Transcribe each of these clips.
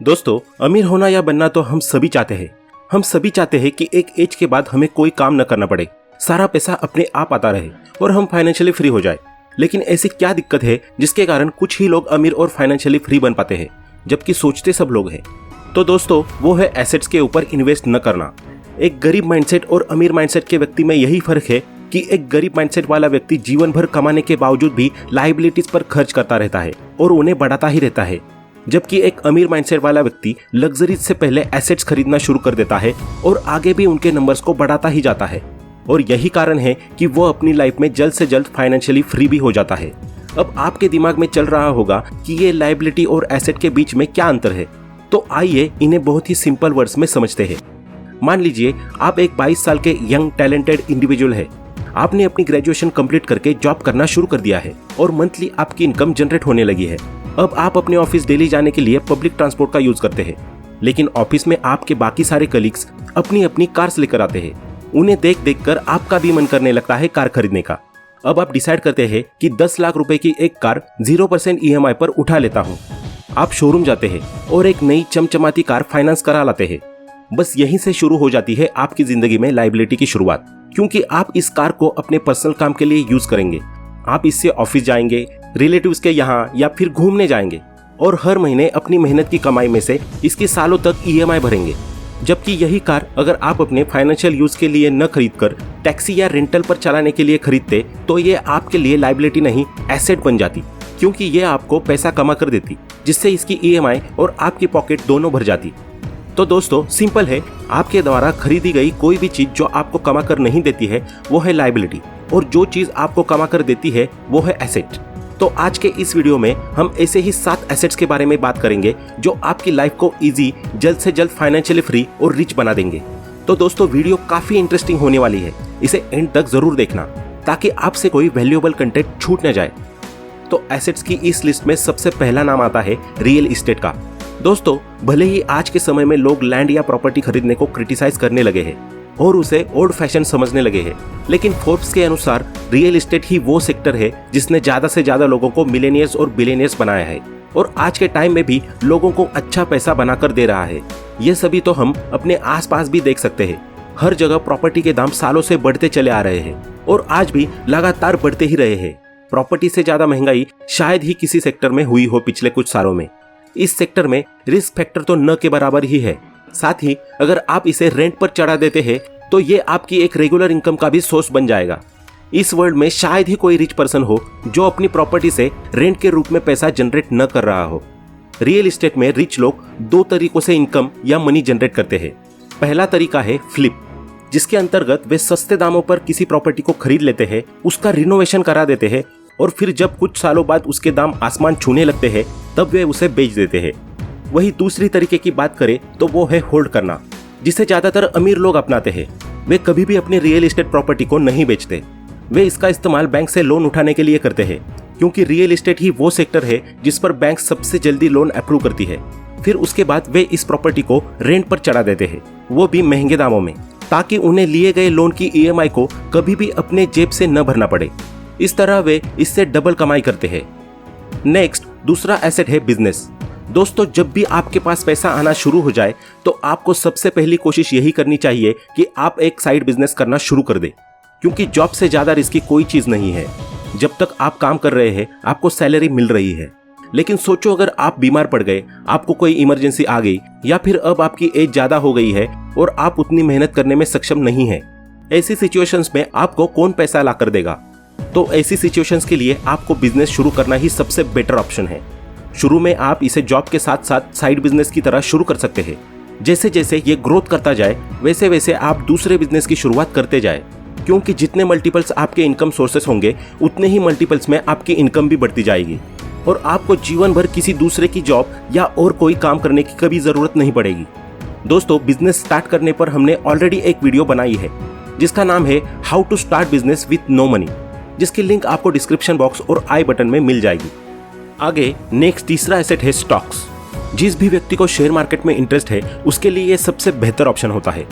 दोस्तों, अमीर होना या बनना तो हम सभी चाहते हैं। हम सभी चाहते हैं कि एक एज के बाद हमें कोई काम न करना पड़े, सारा पैसा अपने आप आता रहे और हम फाइनेंशियली फ्री हो जाए। लेकिन ऐसी क्या दिक्कत है जिसके कारण कुछ ही लोग अमीर और फाइनेंशियली फ्री बन पाते हैं, जबकि सोचते सब लोग हैं। तो दोस्तों, वो है एसेट्स के ऊपर इन्वेस्ट न करना। एक गरीब माइंडसेट और अमीर माइंडसेट के व्यक्ति में यही फर्क है कि एक गरीब माइंडसेट वाला व्यक्ति जीवन भर कमाने के बावजूद भी लायबिलिटीज पर खर्च करता रहता है और उन्हें बढ़ाता ही रहता है, जबकि एक अमीर माइंडसेट वाला व्यक्ति लग्जरीज से पहले एसेट्स खरीदना शुरू कर देता है और आगे भी उनके नंबर्स को बढ़ाता ही जाता है। और यही कारण है कि वो अपनी लाइफ में जल्द से जल्द फाइनेंशियली फ्री भी हो जाता है। अब आपके दिमाग में चल रहा होगा कि ये लायबिलिटी और एसेट के बीच में क्या अंतर है, तो आइए इन्हें बहुत ही सिंपल वर्ड्स में समझते हैं। मान लीजिए आप एक 22 साल के यंग टैलेंटेड इंडिविजुअल है। आपने अपनी ग्रेजुएशन कंप्लीट करके जॉब करना शुरू कर दिया है और मंथली आपकी इनकम जनरेट होने लगी है। अब आप अपने ऑफिस डेली जाने के लिए पब्लिक ट्रांसपोर्ट का यूज करते हैं, लेकिन ऑफिस में आपके बाकी सारे कलीग्स अपनी अपनी कार्स लेकर आते हैं। उन्हें देख देख कर आपका भी मन करने लगता है कार खरीदने का। अब आप डिसाइड करते हैं कि 10 लाख रुपए की एक कार 0% EMI पर उठा लेता हूँ। आप शोरूम जाते हैं और एक नई चमचमाती कार फाइनेंस करा लाते हैं। बस यहीं से शुरू हो जाती है आपकी जिंदगी में लायबिलिटी की शुरुआत, क्योंकि आप इस कार को अपने पर्सनल काम के लिए यूज करेंगे। आप इससे ऑफिस जाएंगे, रिलेटिव्स के यहाँ या फिर घूमने जाएंगे और हर महीने अपनी मेहनत की कमाई में से इसकी सालों तक EMI भरेंगे। जबकि यही कार अगर आप अपने फाइनेंशियल यूज के लिए न खरीदकर टैक्सी या रेंटल पर चलाने के लिए खरीदते तो ये आपके लिए लायबिलिटी नहीं एसेट बन जाती, क्योंकि ये आपको पैसा कमा कर देती, जिससे इसकी EMI और आपकी पॉकेट दोनों भर जाती। तो दोस्तों, सिंपल है, आपके द्वारा खरीदी गई कोई भी चीज जो आपको कमा कर नहीं देती है वो है लायबिलिटी, और जो चीज आपको कमा कर देती है वो है एसेट। तो आज के इस वीडियो में हम ऐसे ही 7 एसेट्स के बारे में बात करेंगे जो आपकी लाइफ को इजी, जल्द से जल्द फाइनेंशियली फ्री और रिच बना देंगे। तो दोस्तों, वीडियो काफी इंटरेस्टिंग होने वाली है, इसे एंड तक जरूर देखना ताकि आपसे कोई वैल्यूएबल कंटेंट छूट न जाए। तो एसेट्स की इस लिस्ट में सबसे पहला नाम आता है रियल एस्टेट का। दोस्तों, भले ही आज के समय में लोग लैंड या प्रॉपर्टी खरीदने को क्रिटिसाइज करने लगे हैं और उसे ओल्ड फैशन समझने लगे हैं, लेकिन फोर्ब्स के अनुसार रियल एस्टेट ही वो सेक्टर है जिसने ज्यादा से ज्यादा लोगों को मिलेनियर्स और बिलियनियर्स बनाया है और आज के टाइम में भी लोगों को अच्छा पैसा बनाकर दे रहा है। ये सभी तो हम अपने आसपास भी देख सकते हैं। हर जगह प्रॉपर्टी के दाम सालों से बढ़ते चले आ रहे हैं और आज भी लगातार बढ़ते ही रहे हैं। प्रॉपर्टी से ज्यादा महंगाई शायद ही किसी सेक्टर में हुई हो पिछले कुछ सालों में। इस सेक्टर में रिस्क फैक्टर तो न के बराबर ही है। साथ ही अगर आप इसे रेंट पर चढ़ा देते हैं तो ये आपकी एक रेगुलर इनकम का भी सोर्स बन जाएगा। इस वर्ल्ड में शायद ही कोई रिच पर्सन हो जो अपनी प्रॉपर्टी से रेंट के रूप में पैसा जनरेट न कर रहा हो। रियल एस्टेट में रिच लोग 2 तरीकों से इनकम या मनी जनरेट करते हैं। पहला तरीका है फ्लिप, जिसके अंतर्गत वे सस्ते दामों पर किसी प्रॉपर्टी को खरीद लेते हैं, उसका रिनोवेशन करा देते हैं और फिर जब कुछ सालों बाद उसके दाम आसमान छूने लगते हैं तब वे उसे बेच देते हैं। वही दूसरी तरीके की बात करें तो वो है होल्ड करना, जिसे ज्यादातर अमीर लोग अपनाते हैं। वे कभी भी अपनी रियल एस्टेट प्रॉपर्टी को नहीं बेचते। वे इसका इस्तेमाल बैंक से लोन उठाने के लिए करते हैं, क्योंकि रियल एस्टेट ही वो सेक्टर है जिस पर बैंक सबसे जल्दी लोन अप्रूव करती है। फिर उसके बाद वे इस प्रॉपर्टी को रेंट पर चढ़ा देते हैं, वो भी महंगे दामों में, ताकि उन्हें लिए गए लोन की EMI को कभी भी अपने जेब से न भरना पड़े। इस तरह वे इससे डबल कमाई करते हैं। नेक्स्ट, दूसरा एसेट है बिजनेस। दोस्तों, जब भी आपके पास पैसा आना शुरू हो जाए तो आपको सबसे पहली कोशिश यही करनी चाहिए कि आप एक साइड बिजनेस करना शुरू कर दें, क्योंकि जॉब से ज्यादा रिस्की कोई चीज नहीं है। जब तक आप काम कर रहे हैं आपको सैलरी मिल रही है, लेकिन सोचो अगर आप बीमार पड़ गए, आपको कोई इमरजेंसी आ गई या फिर अब आपकी एज ज्यादा हो गई है और आप उतनी मेहनत करने में सक्षम नहीं है। ऐसी सिचुएशंस में आपको कौन पैसा ला कर देगा? तो ऐसी सिचुएशंस के लिए आपको बिजनेस शुरू करना ही सबसे बेटर ऑप्शन है। शुरू में आप इसे जॉब के साथ साथ साइड बिजनेस की तरह शुरू कर सकते हैं। जैसे जैसे ये ग्रोथ करता जाए वैसे वैसे आप दूसरे बिजनेस की शुरुआत करते जाए, क्योंकि जितने मल्टीपल्स आपके इनकम सोर्सेस होंगे उतने ही मल्टीपल्स में आपकी इनकम भी बढ़ती जाएगी और आपको जीवन भर किसी दूसरे की जॉब या और कोई काम करने की कभी जरूरत नहीं पड़ेगी। दोस्तों, बिजनेस स्टार्ट करने पर हमने ऑलरेडी एक वीडियो बनाई है जिसका नाम है how to start business with no money, जिसकी लिंक आपको डिस्क्रिप्शन बॉक्स और आई बटन में मिल जाएगी। आगे नेक्स्ट तीसरा एसेट है स्टॉक्स। जिस भी व्यक्ति को शेयर मार्केट में इंटरेस्ट है उसके लिए ये सबसे बेहतर ऑप्शन होता है।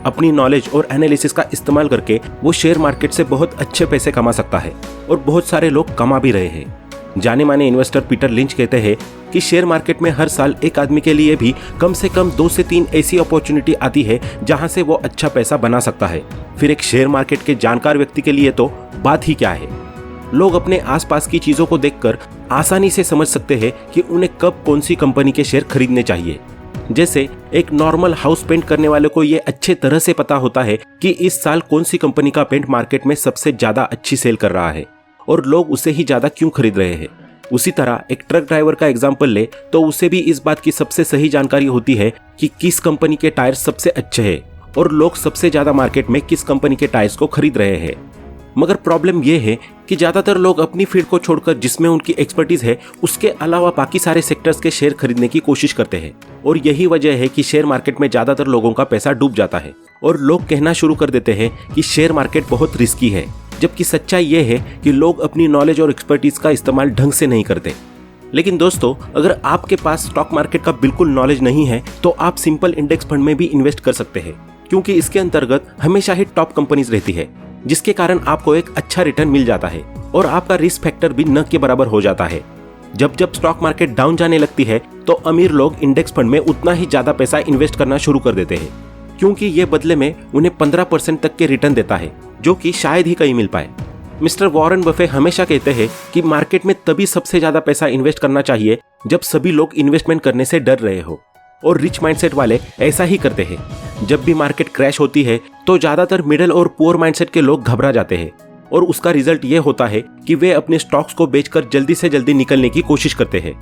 अपनी नॉलेज और एनालिसिस का इस्तेमाल करके वो शेयर मार्केट से बहुत अच्छे पैसे कमा सकता है और बहुत सारे लोग कमा भी रहे हैं। जाने माने इन्वेस्टर पीटर लिंच कहते हैं कि शेयर मार्केट में हर साल एक आदमी के लिए भी कम से कम 2 से 3 ऐसी अपॉर्चुनिटी आती है जहां से वो अच्छा पैसा बना सकता है। फिर एक शेयर मार्केट के जानकार व्यक्ति के लिए तो बात ही क्या है। लोग अपने आसपास की चीजों को देखकर आसानी से समझ सकते हैं कि उन्हें कब कौन सी कंपनी के शेयर खरीदने चाहिए। जैसे एक नॉर्मल हाउस पेंट करने वाले को ये अच्छे तरह से पता होता है कि इस साल कौन सी कंपनी का पेंट मार्केट में सबसे ज्यादा अच्छी सेल कर रहा है और लोग उसे ही ज्यादा क्यों खरीद रहे हैं। उसी तरह एक ट्रक ड्राइवर का एग्जाम्पल ले तो उसे भी इस बात की सबसे सही जानकारी होती है कि किस कंपनी के टायर सबसे अच्छे हैं और लोग सबसे ज्यादा मार्केट में किस कंपनी के टायर्स को खरीद रहे हैं। मगर प्रॉब्लम यह है कि ज्यादातर लोग अपनी फील्ड को छोड़कर जिसमें उनकी एक्सपर्टीज है उसके अलावा बाकी सारे सेक्टर्स के शेयर खरीदने की कोशिश करते हैं और यही वजह है कि शेयर मार्केट में ज्यादातर लोगों का पैसा डूब जाता है और लोग कहना शुरू कर देते हैं कि शेयर मार्केट बहुत रिस्की है, जबकि सच्चाई यह है कि लोग अपनी नॉलेज और एक्सपर्टीज का इस्तेमाल ढंग से नहीं करते। लेकिन दोस्तों, अगर आपके पास स्टॉक मार्केट का बिल्कुल नॉलेज नहीं है तो आप सिंपल इंडेक्स फंड में भी इन्वेस्ट कर सकते हैं, क्योंकि इसके अंतर्गत हमेशा ही टॉप कंपनीज रहती है, जिसके कारण आपको एक अच्छा रिटर्न मिल जाता है और आपका रिस्क फैक्टर भी न के बराबर हो जाता है। जब जब स्टॉक मार्केट डाउन जाने लगती है तो अमीर लोग इंडेक्स फंड में उतना ही ज्यादा पैसा इन्वेस्ट करना शुरू कर देते हैं, क्योंकि ये बदले में उन्हें 15% तक के रिटर्न देता है, जो कि शायद ही कहीं मिल पाए। मिस्टर वॉरेन बफे हमेशा कहते हैं कि मार्केट में तभी सबसे ज्यादा पैसा इन्वेस्ट करना चाहिए जब सभी लोग इन्वेस्टमेंट करने से डर रहे हो, और रिच माइंडसेट वाले ऐसा ही करते हैं। जब भी मार्केट क्रैश होती है तो ज्यादातर मिडिल और पुअर माइंडसेट के लोग घबरा जाते हैं और उसका रिजल्ट ये होता है कि वे अपने स्टॉक्स को बेचकर जल्दी से जल्दी निकलने की कोशिश करते हैं,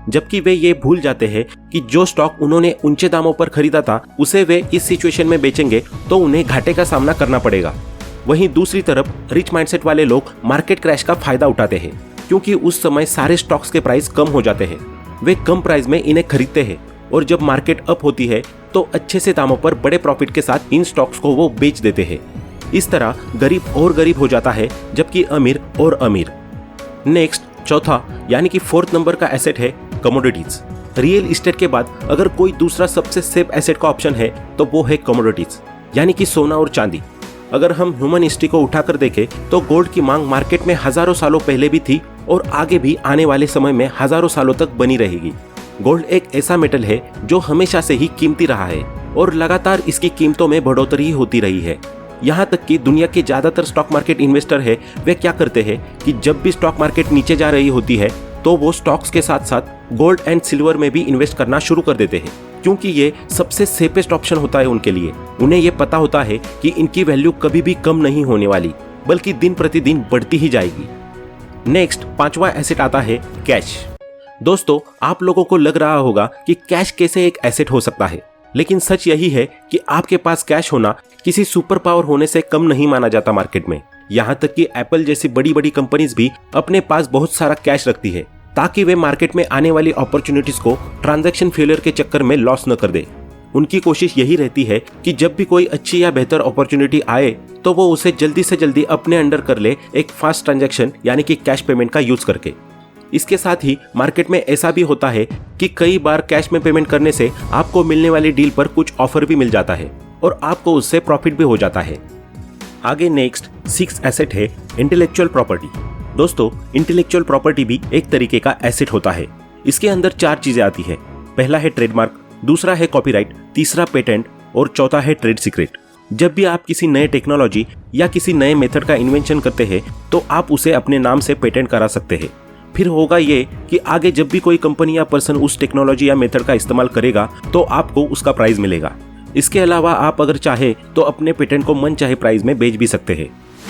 जबकि वे ये भूल जाते हैं कि जो स्टॉक उन्होंने ऊंचे दामों पर खरीदा था उसे वे इस सिचुएशन में बेचेंगे तो उन्हें घाटे का सामना करना पड़ेगा। वहीं दूसरी तरफ रिच माइंडसेट वाले लोग मार्केट क्रैश का फायदा उठाते हैं, क्योंकि उस समय सारे स्टॉक्स के प्राइस कम हो जाते हैं। वे कम प्राइस में इन्हें खरीदते हैं और जब मार्केट अप होती है तो अच्छे से दामों पर बड़े प्रॉफिट के साथ इन स्टॉक्स को वो बेच देते हैं। इस तरह गरीब और गरीब हो जाता है, जबकि अमीर और अमीर। नेक्स्ट, चौथा यानी कि 4th नंबर का एसेट है कमोडिटीज। रियल एस्टेट के बाद अगर कोई दूसरा सबसे सेफ एसेट का ऑप्शन है तो वो है कमोडिटीज, यानी कि सोना और चांदी। अगर हम ह्यूमन हिस्ट्री को उठाकर देखें तो गोल्ड की मांग मार्केट में हजारों सालों पहले भी थी और आगे भी आने वाले समय में हजारों सालों तक बनी रहेगी। गोल्ड एक ऐसा मेटल है जो हमेशा से ही कीमती रहा है और लगातार इसकी कीमतों में बढ़ोतरी होती रही है। यहाँ तक कि दुनिया के ज्यादातर स्टॉक मार्केट इन्वेस्टर है वे क्या करते हैं कि जब भी स्टॉक मार्केट नीचे जा रही होती है तो वो स्टॉक्स के साथ साथ गोल्ड एंड सिल्वर में भी इन्वेस्ट करना शुरू कर देते हैं, क्योंकि ये सबसे सेफेस्ट ऑप्शन होता है उनके लिए। उन्हें ये पता होता है कि इनकी वैल्यू कभी भी कम नहीं होने वाली, बल्कि दिन प्रतिदिन बढ़ती ही जाएगी। नेक्स्ट, 5वां एसेट आता है कैश। दोस्तों, आप लोगों को लग रहा होगा कि कैश कैसे एक एसेट हो सकता है, लेकिन सच यही है कि आपके पास कैश होना किसी सुपर पावर होने से कम नहीं माना जाता मार्केट में। यहाँ तक कि एप्पल जैसी बड़ी बड़ी कंपनीज भी अपने पास बहुत सारा कैश रखती है ताकि वे मार्केट में आने वाली अपॉर्चुनिटीज को ट्रांजैक्शन फेलियर के चक्कर में लॉस न कर दे। उनकी कोशिश यही रहती है कि जब भी कोई अच्छी या बेहतर अपॉर्चुनिटी आए तो वो उसे जल्दी से जल्दी अपने अंडर कर ले, एक फास्ट ट्रांजैक्शन यानी कि कैश पेमेंट का यूज करके। इसके साथ ही मार्केट में ऐसा भी होता है कि कई बार कैश में पेमेंट करने से आपको मिलने वाली डील पर कुछ ऑफर भी मिल जाता है और आपको उससे प्रॉफिट भी हो जाता है। आगे नेक्स्ट 6th एसेट है इंटेलेक्चुअल प्रॉपर्टी। दोस्तों, इंटेलेक्चुअल प्रॉपर्टी भी एक तरीके का एसेट होता है। इसके अंदर 4 चीजें आती है। पहला है ट्रेडमार्क, दूसरा है कॉपीराइट, तीसरा पेटेंट और चौथा है ट्रेड सीक्रेट। जब भी आप किसी नए टेक्नोलॉजी या किसी नए मेथड का इन्वेंशन करते हैं तो आप उसे अपने नाम से पेटेंट करा सकते हैं। फिर होगा ये कि आगे जब भी कोई कंपनी या पर्सन उस टेक्नोलॉजी या मेथड का इस्तेमाल करेगा तो आपको उसका प्राइस मिलेगा। इसके अलावा आप अगर चाहे तो अपने पेटेंट को मनचाहे प्राइस में बेच भी सकते हैं।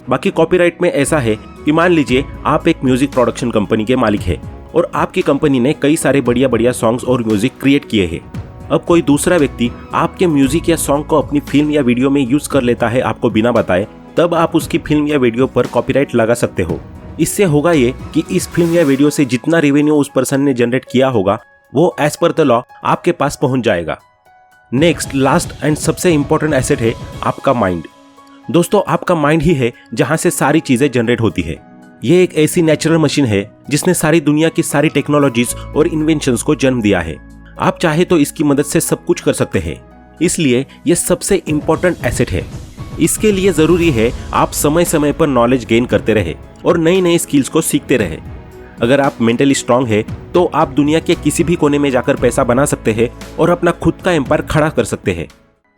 बाकी कॉपीराइट में ऐसा है कि मान लीजिए आप एक म्यूजिक प्रोडक्शन कंपनी के मालिक हैं और आपकी कंपनी ने कई सारे बढ़िया बढ़िया सॉन्ग्स और म्यूजिक क्रिएट किए हैं। अब कोई दूसरा व्यक्ति आपके म्यूजिक या सॉन्ग को अपनी फिल्म या वीडियो में यूज कर लेता है आपको बिना बताए, तब आप उसकी फिल्म या वीडियो पर कॉपीराइट लगा सकते हो। इससे होगा ये कि इस फिल्म या वीडियो से जितना रेवेन्यू उस पर्सन ने जनरेट किया होगा वो एज पर द लॉ आपके पास पहुंच जाएगा। नेक्स्ट, लास्ट एंड सबसे इंपॉर्टेंट एसेट है आपका माइंड। दोस्तों, आपका माइंड ही है जहां से सारी चीजें जनरेट होती है। ये एक ऐसी नेचुरल मशीन है जिसने सारी दुनिया की सारी टेक्नोलॉजीज और इन्वेंशंस को जन्म दिया है। आप चाहे तो इसकी मदद से सब कुछ कर सकते हैं, इसलिए ये सबसे इंपॉर्टेंट एसेट है। इसके लिए जरूरी है आप समय समय पर नॉलेज गेन करते रहे और नई नई स्किल्स को सीखते रहे। अगर आप मेंटली स्ट्रांग है तो आप दुनिया के किसी भी कोने में जाकर पैसा बना सकते हैं और अपना खुद का एम्पायर खड़ा कर सकते हैं।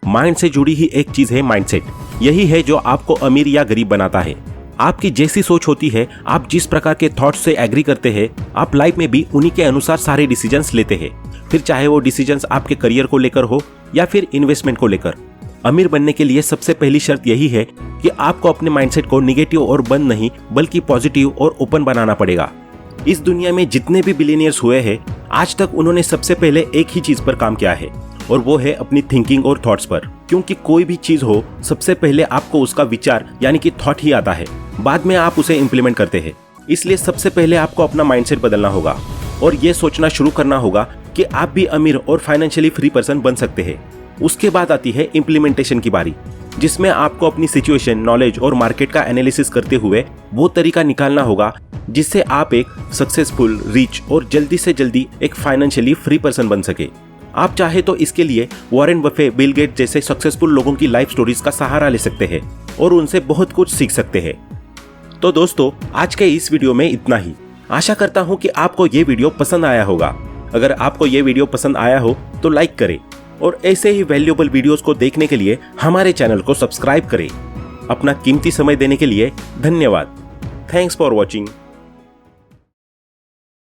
माइंड से जुड़ी ही एक चीज है माइंडसेट। यही है जो आपको अमीर या गरीब बनाता है। आपकी जैसी सोच होती है, आप जिस प्रकार के थॉट्स से एग्री करते हैं, आप लाइफ में भी उन्हीं के अनुसार सारे डिसीजंस लेते हैं, फिर चाहे वो डिसीजंस आपके करियर को लेकर हो या फिर इन्वेस्टमेंट को लेकर। अमीर बनने के लिए सबसे पहली शर्त यही है कि आपको अपने माइंडसेट को निगेटिव और बंद नहीं बल्कि पॉजिटिव और ओपन बनाना पड़ेगा। इस दुनिया में जितने भी बिलियनियर्स हुए हैं, आज तक उन्होंने सबसे पहले एक ही चीज पर काम किया है और वो है अपनी थिंकिंग और थॉट्स पर। क्योंकि कोई भी चीज हो, सबसे पहले आपको उसका विचार यानी कि थॉट ही आता है, बाद में आप उसे इम्प्लीमेंट करते हैं। इसलिए सबसे पहले आपको अपना माइंडसेट बदलना होगा और ये सोचना शुरू करना होगा कि आप भी अमीर और फाइनेंशियली फ्री पर्सन बन सकते हैं। उसके बाद आती है इम्प्लीमेंटेशन की बारी, जिसमें आपको अपनी सिचुएशन, नॉलेज और मार्केट का एनालिसिस करते हुए वो तरीका निकालना होगा जिससे आप एक सक्सेसफुल, रिच और जल्दी से जल्दी एक फाइनेंशियली फ्री पर्सन बन सके। आप चाहे तो इसके लिए वॉरेन बफे, बिल गेट जैसे सक्सेसफुल लोगों की लाइफ स्टोरीज का सहारा ले सकते हैं और उनसे बहुत कुछ सीख सकते हैं। तो दोस्तों, आज के इस वीडियो में इतना ही। आशा करता हूं कि आपको ये वीडियो पसंद आया होगा। अगर आपको ये वीडियो पसंद आया हो तो लाइक करें और ऐसे ही वैल्यूएबल वीडियोस को देखने के लिए हमारे चैनल को सब्सक्राइब करें। अपना कीमती समय देने के लिए धन्यवाद। Thanks for watching.